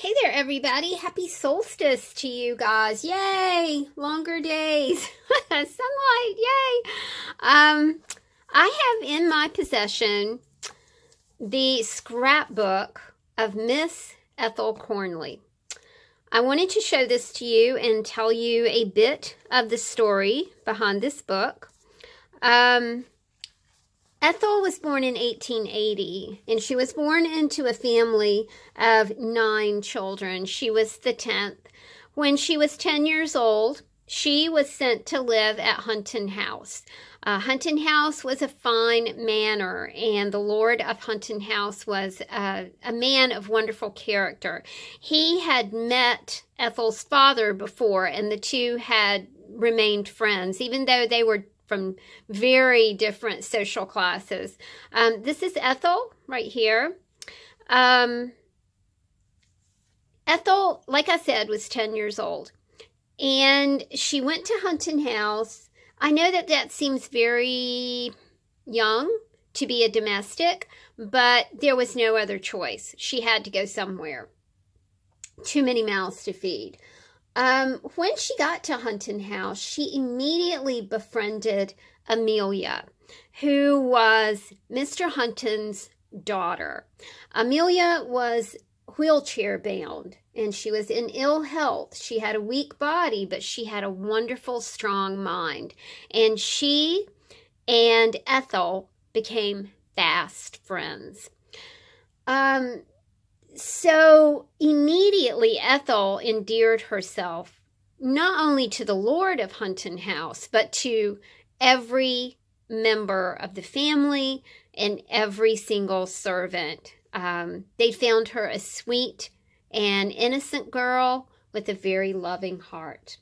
Hey there, everybody. Happy solstice to you guys. Yay! Longer days. Sunlight. Yay! I have in my possession the scrapbook of Miss Ethel Cornly. I wanted to show this to you and tell you a bit of the story behind this book. Ethel was born in 1880, and she was born into a family of 9 children. She was the 10th. When she was 10 years old, she was sent to live at Huntoon House. Huntoon House was a fine manor, and the lord of Huntoon House was a man of wonderful character. He had met Ethel's father before, and the two had remained friends, even though they were from very different social classes. This is Ethel right here. Ethel, like I said, was 10 years old, and she went to Huntoon House. I know that that seems very young to be a domestic, but there was no other choice. She had to go somewhere. Too many mouths to feed. When she got to Huntoon House, she immediately befriended Amelia, who was Mr. Huntoon's daughter. Amelia was wheelchair bound, and she was in ill health. She had a weak body, but she had a wonderful, strong mind. And she and Ethel became fast friends. So immediately Ethel endeared herself not only to the lord of Huntoon House, but to every member of the family and every single servant. They found her a sweet and innocent girl with a very loving heart.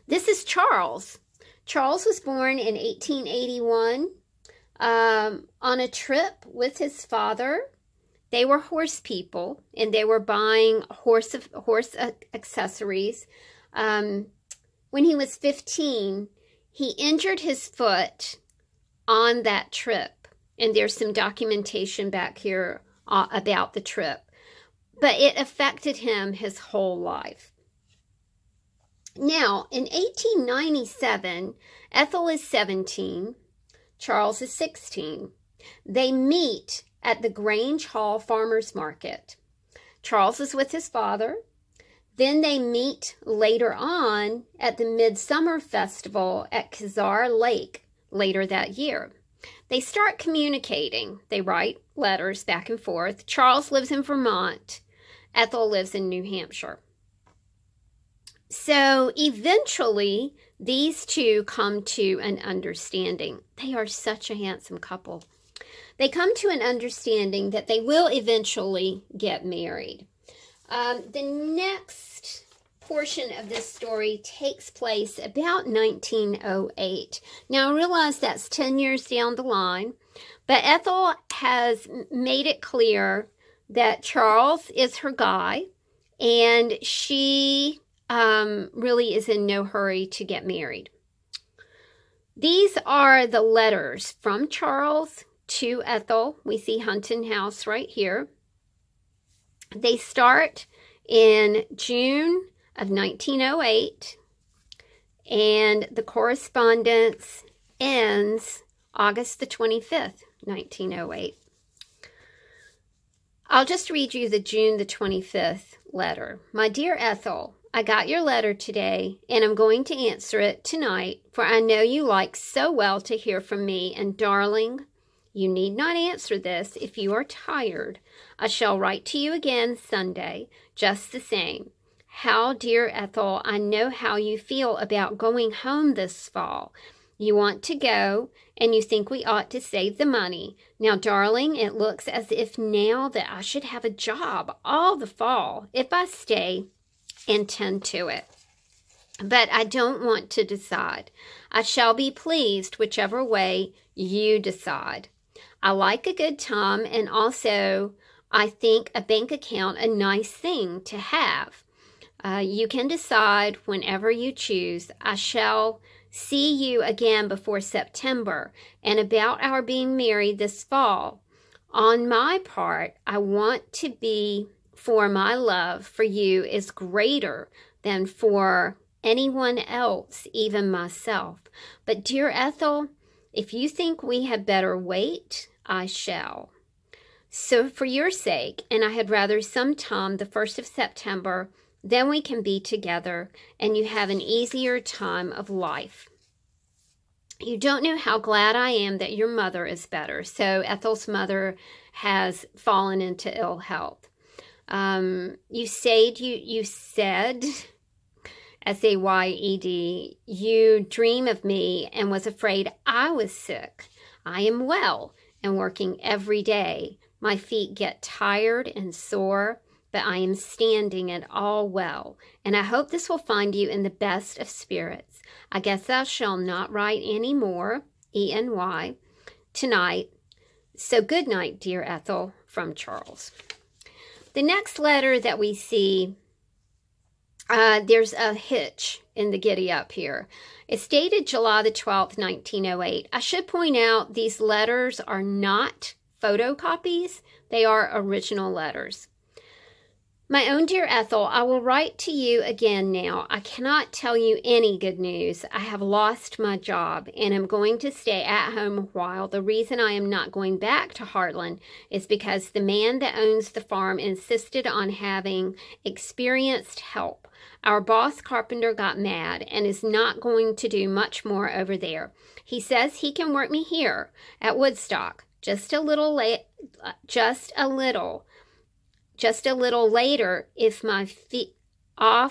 This is Charles. Charles was born in 1881 on a trip with his father. They were horse people, and they were buying horse accessories. When he was 15, he injured his foot on that trip. And there's some documentation back here about the trip. But it affected him his whole life. Now, in 1897, Ethel is 17, Charles is 16. They meet at the Grange Hall Farmers Market. Charles is with his father. Then they meet later on at the Midsummer Festival at Kezar Lake later that year. They start communicating. They write letters back and forth. Charles lives in Vermont. Ethel lives in New Hampshire. So eventually, these two come to an understanding. They are such a handsome couple. They come to an understanding that they will eventually get married. The next portion of this story takes place about 1908. Now, I realize that's 10 years down the line, but Ethel has made it clear that Charles is her guy, and she really is in no hurry to get married. These are the letters from Charles to Ethel. We see Huntoon House right here. They start in June of 1908, and the correspondence ends August the 25th, 1908. I'll just read you the June the 25th letter. My dear Ethel, I got your letter today, and I'm going to answer it tonight, for I know you like so well to hear from me, and darling, you need not answer this if you are tired. I shall write to you again Sunday, just the same. How, dear Ethel, I know how you feel about going home this fall. You want to go, and you think we ought to save the money. Now, darling, it looks as if now that I should have a job all the fall if I stay and tend to it. But I don't want to decide. I shall be pleased whichever way you decide. I like a good time, and also I think a bank account a nice thing to have. You can decide whenever you choose. I shall see you again before September, and about our being married this fall. On my part, I want to be for my love for you is greater than for anyone else, even myself. But dear Ethel, if you think we had better wait, I shall. So for your sake, and I had rather sometime the 1st of September, then we can be together and you have an easier time of life. You don't know how glad I am that your mother is better. So Ethel's mother has fallen into ill health. You said, S-A-Y-E-D, you dream of me and was afraid I was sick. I am well and working every day. My feet get tired and sore, but I am standing and all well, and I hope this will find you in the best of spirits. I guess I shall not write any more, E-N-Y, tonight. So good night, dear Ethel, from Charles. The next letter that we see, there's a hitch in the giddy up here. It's dated July the 12th, 1908. I should point out these letters are not photocopies. They are original letters. My own dear Ethel, I will write to you again now. I cannot tell you any good news. I have lost my job and am going to stay at home a while. The reason I am not going back to Heartland is because the man that owns the farm insisted on having experienced help. Our boss carpenter got mad and is not going to do much more over there. He says he can work me here at Woodstock just a little later if my feet are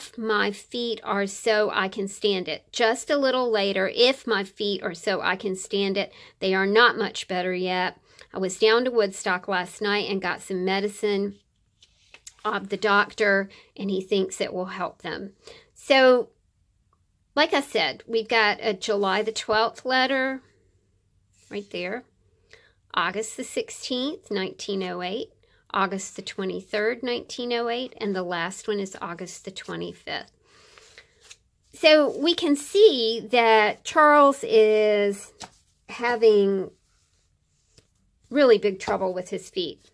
so I can stand it. Just a little later if my feet are so I can stand it. They are not much better yet. I was down to Woodstock last night and got some medicine of the doctor, and he thinks it will help them. So, like I said, we've got a July the 12th letter right there. August the 16th, 1908. August the 23rd, 1908, and the last one is August the 25th. So we can see that Charles is having really big trouble with his feet,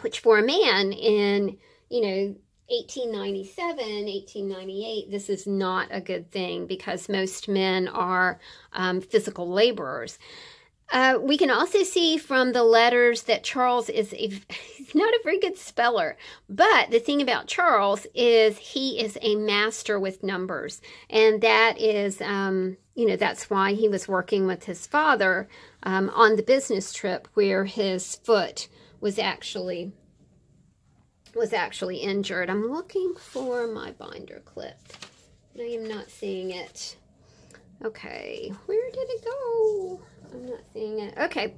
which for a man in, 1897, 1898, this is not a good thing because most men are physical laborers. We can also see from the letters that Charles is he's not a very good speller. But the thing about Charles is he is a master with numbers. And that is, that's why he was working with his father on the business trip where his foot was actually injured. I'm looking for my binder clip. I am not seeing it. Okay, where did it go? I'm not seeing it. Okay,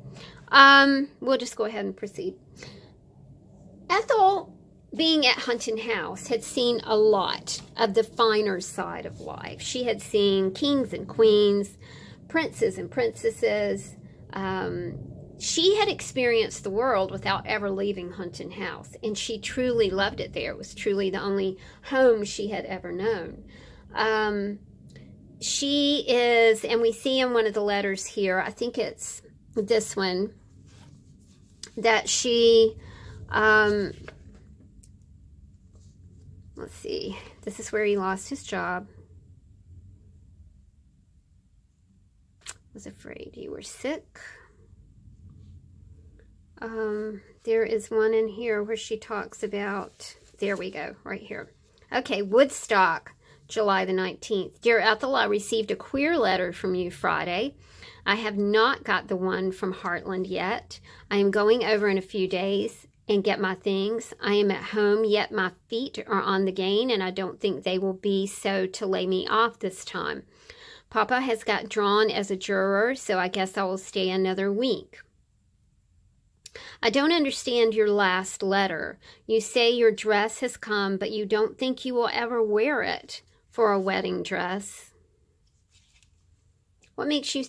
we'll just go ahead and proceed. Ethel, being at Huntoon House, had seen a lot of the finer side of life. She had seen kings and queens, princes and princesses. She had experienced the world without ever leaving Huntoon House, and she truly loved it there. It was truly the only home she had ever known. She is, and we see in one of the letters here, I think it's this one, that she, let's see, this is where he lost his job. Was afraid you were sick. There is one in here where she talks about, there we go, right here. Okay, Woodstock. July the 19th. Dear Ethel, I received a queer letter from you Friday. I have not got the one from Heartland yet. I am going over in a few days and get my things. I am at home, yet my feet are on the gain, and I don't think they will be so to lay me off this time. Papa has got drawn as a juror, so I guess I will stay another week. I don't understand your last letter. You say your dress has come, but you don't think you will ever wear it for a wedding dress. What makes you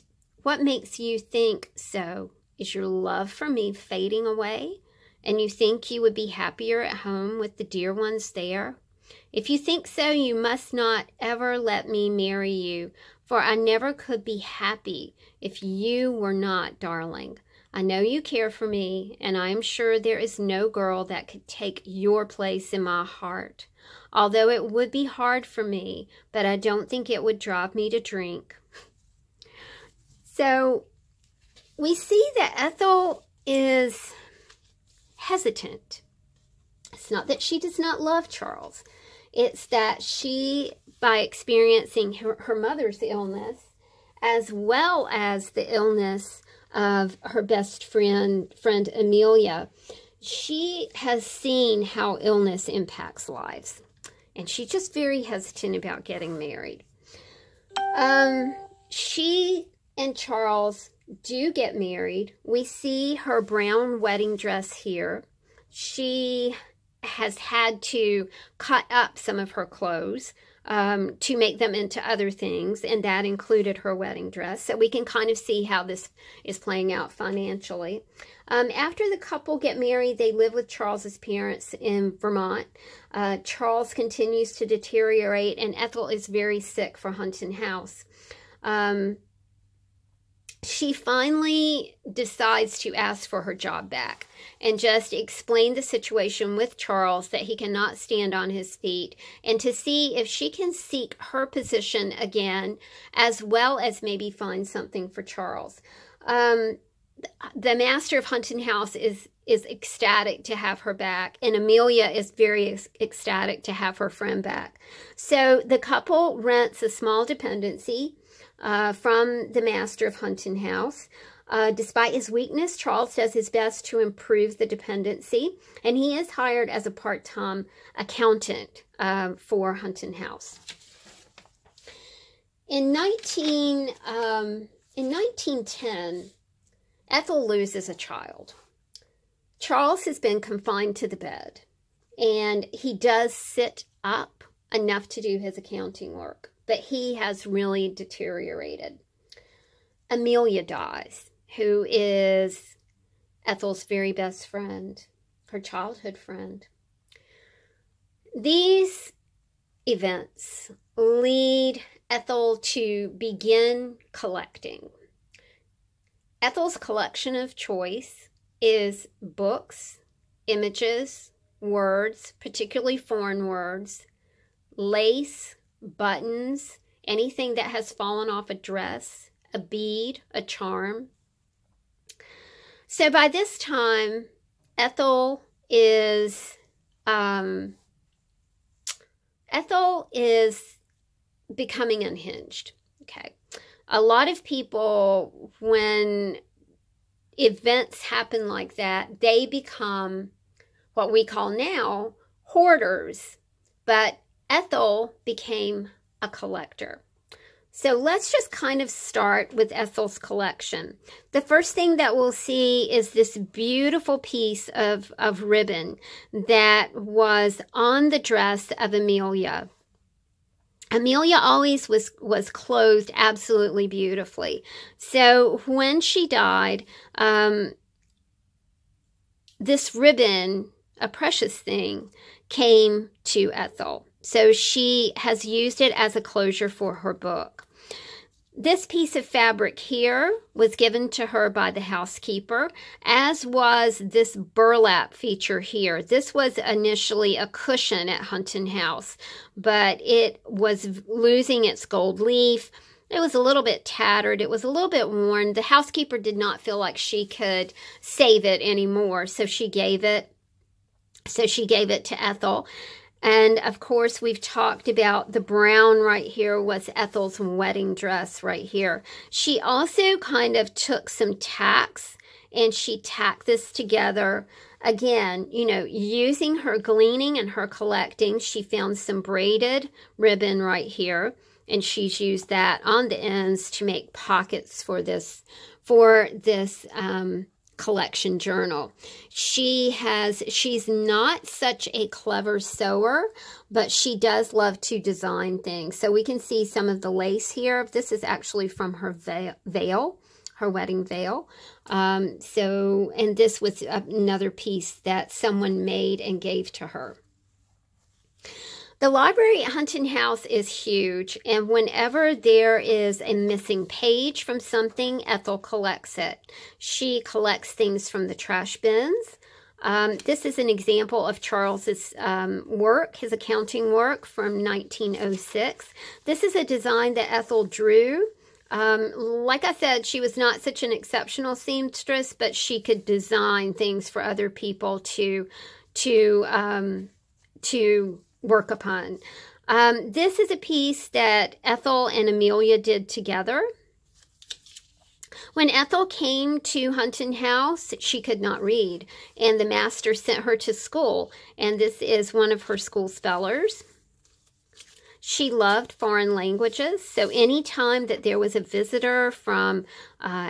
think so? Is your love for me fading away, and you think you would be happier at home with the dear ones there? If you think so, you must not ever let me marry you, for I never could be happy if you were not, darling. I know you care for me, and I am sure there is no girl that could take your place in my heart. Although it would be hard for me, but I don't think it would drive me to drink. So we see that Ethel is hesitant. It's not that she does not love Charles. It's that she, by experiencing her mother's illness, as well as the illness of her best friend Amelia, she has seen how illness impacts lives. And she's just very hesitant about getting married. She and Charles do get married. We see her brown wedding dress here. She has had to cut up some of her clothes to make them into other things, and that included her wedding dress. So we can kind of see how this is playing out financially. After the couple get married, they live with Charles's parents in Vermont. Charles continues to deteriorate, and Ethel is very sick for Huntoon House. She finally decides to ask for her job back and just explain the situation with Charles, that he cannot stand on his feet, and to see if she can seek her position again, as well as maybe find something for Charles. The master of Huntoon House is ecstatic to have her back, and Amelia is very ecstatic to have her friend back. So the couple rents a small dependency from the master of Huntoon House. Despite his weakness, Charles does his best to improve the dependency, and he is hired as a part-time accountant for Huntoon House. In 1910, Ethel loses a child. Charles has been confined to the bed, and he does sit up enough to do his accounting work, but he has really deteriorated. Amelia dies, who is Ethel's very best friend, her childhood friend. These events lead Ethel to begin collecting. Ethel's collection of choice is books, images, words, particularly foreign words, lace, buttons, anything that has fallen off a dress, a bead, a charm. So by this time, Ethel is becoming unhinged. Okay. A lot of people, when events happen like that, they become what we call now hoarders. But Ethel became a collector. So let's just kind of start with Ethel's collection. The first thing that we'll see is this beautiful piece of ribbon that was on the dress of Amelia. Amelia always was clothed absolutely beautifully. So when she died, this ribbon, a precious thing, came to Ethel. So she has used it as a closure for her book. This piece of fabric here was given to her by the housekeeper, as was this burlap feature here. This was initially a cushion at Huntoon House, but it was losing its gold leaf. It was a little bit tattered. It was a little bit worn. The housekeeper did not feel like she could save it anymore, so she gave it to Ethel. And of course, we've talked about the brown right here was Ethel's wedding dress right here. She also kind of took some tacks and she tacked this together. Again, you know, using her gleaning and her collecting, she found some braided ribbon right here, and she's used that on the ends to make pockets for this collection journal. She's not such a clever sewer, but she does love to design things. So we can see some of the lace here. This is actually from her veil, her wedding veil. And this was another piece that someone made and gave to her. The library at Huntoon House is huge, and whenever there is a missing page from something, Ethel collects it. She collects things from the trash bins. This is an example of Charles's work, his accounting work from 1906. This is a design that Ethel drew. Like I said, she was not such an exceptional seamstress, but she could design things for other people to work upon. This is a piece that Ethel and Amelia did together. When Ethel came to Huntoon House, she could not read, and the master sent her to school, and this is one of her school spellers. She loved foreign languages, so anytime that there was a visitor from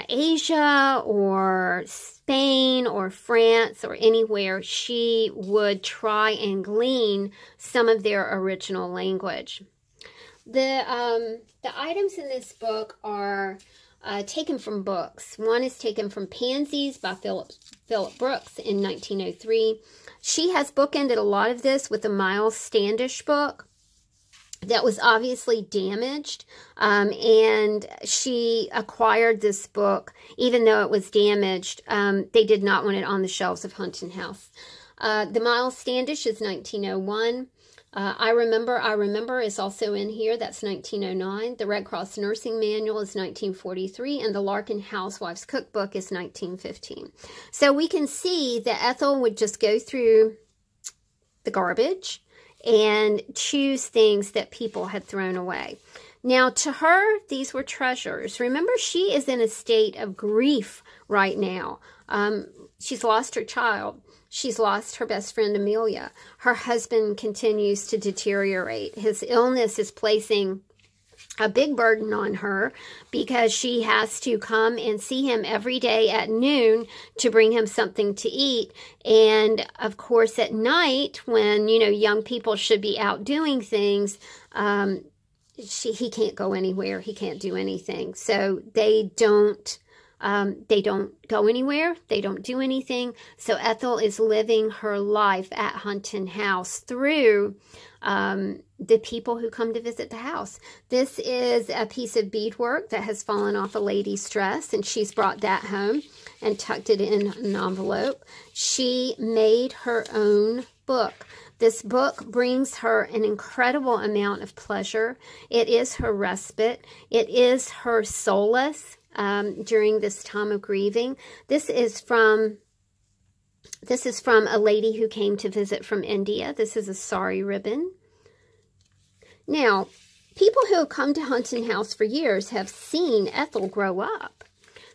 Asia or Spain or France or anywhere, she would try and glean some of their original language. The items in this book are taken from books. One is taken from Pansies by Philip Brooks in 1903. She has bookended a lot of this with a Miles Standish book that was obviously damaged, and she acquired this book even though it was damaged. They did not want it on the shelves of Huntoon House. The Miles Standish is 1901. I Remember is also in here. That's 1909. The Red Cross Nursing Manual is 1943, and the Larkin Housewife's Cookbook is 1915. So we can see that Ethel would just go through the garbage and choose things that people had thrown away. Now, to her, these were treasures. Remember, she is in a state of grief right now. She's lost her child. She's lost her best friend, Amelia. Her husband continues to deteriorate. His illness is placing a big burden on her because she has to come and see him every day at noon to bring him something to eat. And of course, at night, when, you know, young people should be out doing things, he can't go anywhere. He can't do anything. So they don't go anywhere. They don't do anything. So Ethel is living her life at Huntoon House through the people who come to visit the house. This is a piece of beadwork that has fallen off a lady's dress, and she's brought that home and tucked it in an envelope. She made her own book. This book brings her an incredible amount of pleasure. It is her respite. It is her solace during this time of grieving. This is from a lady who came to visit from India. This is a sari ribbon. Now, people who have come to Huntoon House for years have seen Ethel grow up.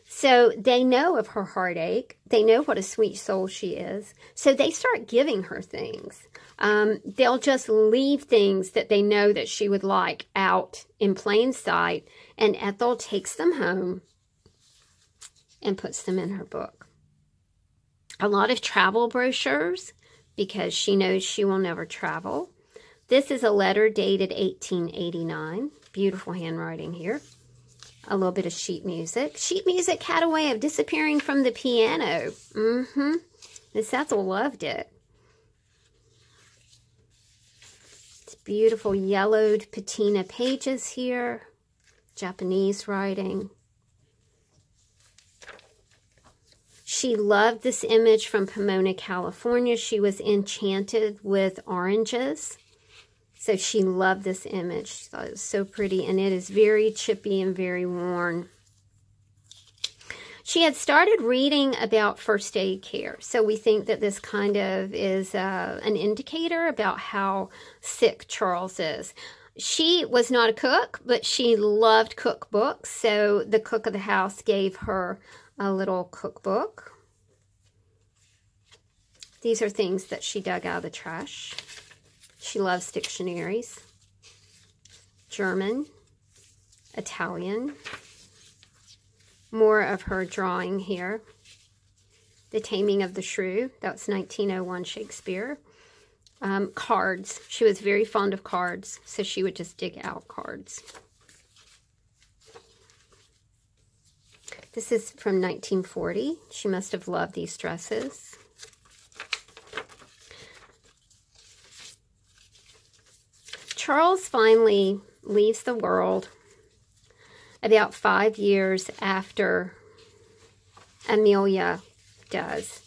So they know of her heartache. They know what a sweet soul she is. So they start giving her things. They'll just leave things that they know that she would like out in plain sight. And Ethel takes them home and puts them in her book. A lot of travel brochures because she knows she will never travel. This is a letter dated 1889. Beautiful handwriting here. A little bit of sheet music. Sheet music had a way of disappearing from the piano. Miss Ethel loved it. It's beautiful yellowed patina pages here. Japanese writing. She loved this image from Pomona, California. She was enchanted with oranges. So she loved this image. She thought it was so pretty, and it is very chippy and very worn. She had started reading about first aid care. So we think that this kind of is an indicator about how sick Charles is. She was not a cook, but she loved cookbooks. So the cook of the house gave her a little cookbook. These are things that she dug out of the trash. She loves dictionaries. German, Italian. More of her drawing here. The Taming of the Shrew. That's 1901 Shakespeare. Cards. She was very fond of cards, so she would just dig out cards. This is from 1940. She must have loved these dresses. Charles finally leaves the world about 5 years after Amelia does.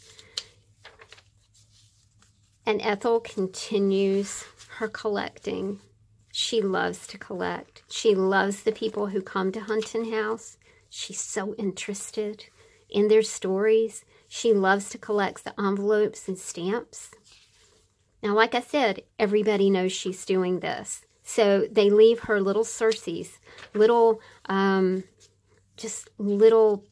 And Ethel continues her collecting. She loves to collect. She loves the people who come to Huntoon House. She's so interested in their stories. She loves to collect the envelopes and stamps. Now, like I said, everybody knows she's doing this. So they leave her little Circes, little, just little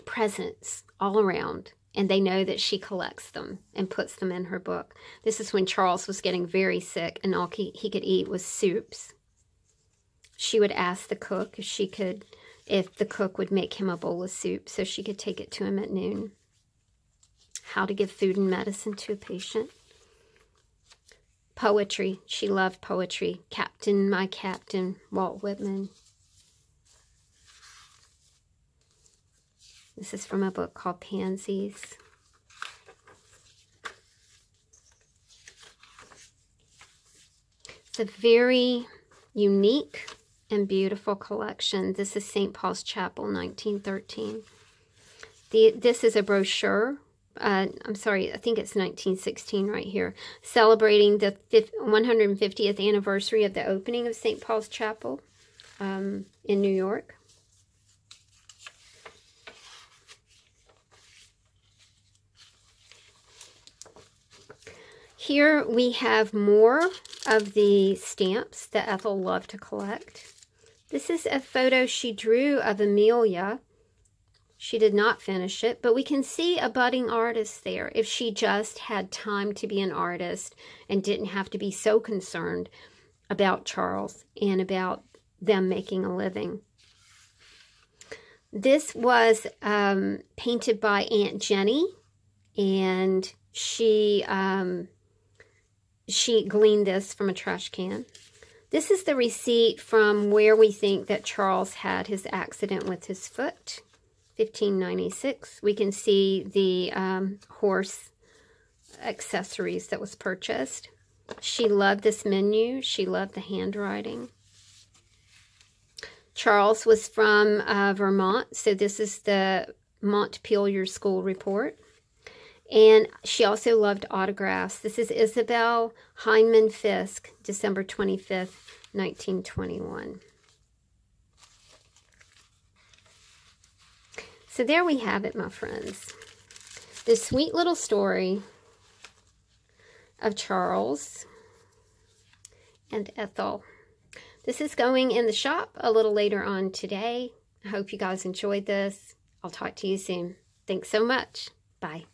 presents all around. And they know that she collects them and puts them in her book. This is when Charles was getting very sick and all he could eat was soups. She would ask the cook if the cook would make him a bowl of soup so she could take it to him at noon. How to give food and medicine to a patient. Poetry. She loved poetry. Captain, my Captain, Walt Whitman. This is from a book called Pansies. It's a very unique and beautiful collection. This is St. Paul's Chapel, 1913. This is a brochure. I'm sorry, I think it's 1916 right here. Celebrating the 150th anniversary of the opening of St. Paul's Chapel in New York. Here we have more of the stamps that Ethel loved to collect. This is a photo she drew of Amelia. She did not finish it, but we can see a budding artist there if she just had time to be an artist and didn't have to be so concerned about Charles and about them making a living. This was painted by Aunt Jenny, and she gleaned this from a trash can. This is the receipt from where we think that Charles had his accident with his foot, 1596. We can see the horse accessories that was purchased. She loved this menu. She loved the handwriting. Charles was from Vermont, so this is the Montpelier School Report. And she also loved autographs. This is Isabel Heinemann Fisk, December 25th, 1921. So there we have it, my friends. This sweet little story of Charles and Ethel. This is going in the shop a little later on today. I hope you guys enjoyed this. I'll talk to you soon. Thanks so much. Bye.